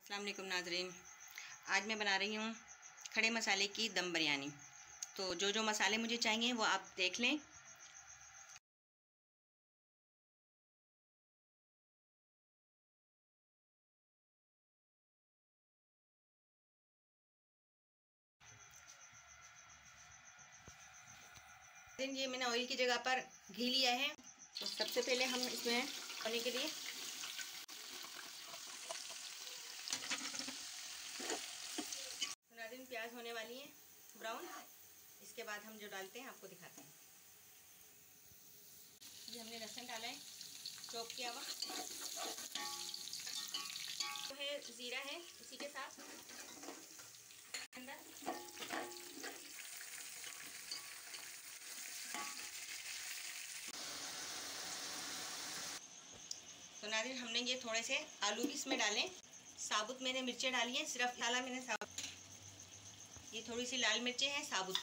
अस्सलाम वालेकुम नाज़रीन। आज मैं बना रही हूँ खड़े मसाले की दम बिरयानी। तो जो जो मसाले मुझे चाहिए वो आप देख लें। ये मैंने ऑयल की जगह पर घी लिया है। तो सबसे पहले हम इसमें होने के लिए नाज़रीन प्याज होने वाली है ब्राउन। इसके बाद हम जो डालते हैं आपको दिखाते हैं। ये हमने लहसुन डाला है चॉप किया हुआ, तो है ज़ीरा है इसी के साथ अंदर। तो नाज़रीन हमने ये थोड़े से आलू भी इसमें डालें। साबुत मैंने मिर्चें डाली हैं, सिर्फ डाला मैंने साबुत। ये थोड़ी सी लाल मिर्चें हैं साबुत,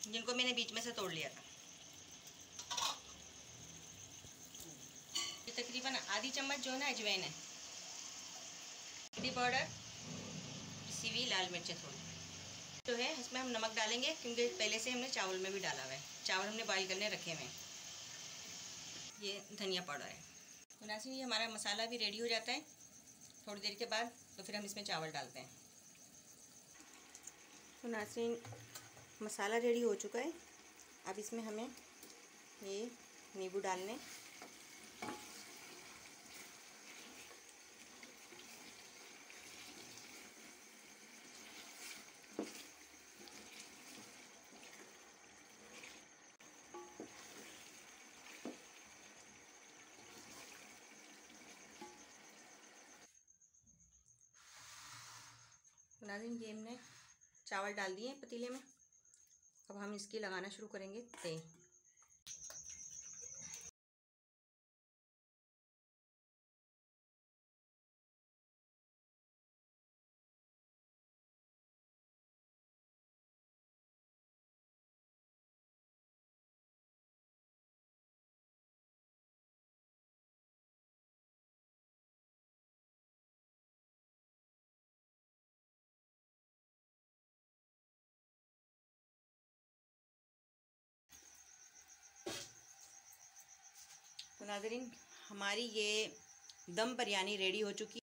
जिनको मैंने बीच में से तोड़ लिया था। ये तकरीबन आधी चम्मच जो है ना अजवाइन है, हल्दी पाउडर, पिसी हुई लाल मिर्चें थोड़ी जो है। इसमें हम नमक डालेंगे क्योंकि पहले से हमने चावल में भी डाला हुआ है। चावल हमने बॉईल करने रखे हुए हैं। ये धनिया पाउडर है। तो नाज़रीन ये हमारा मसाला भी रेडी हो जाता है थोड़ी देर के बाद। तो फिर हम इसमें चावल डालते हैं। तो नाज़रीन मसाला रेडी हो चुका है। अब इसमें हमें ये नींबू डालने, तो नाज़रीन ये हमने चावल डाल दिए पतीले में। अब हम इसकी लगाना शुरू करेंगे तेल। तो नाज़रीन हमारी ये दम बिरयानी रेडी हो चुकी है।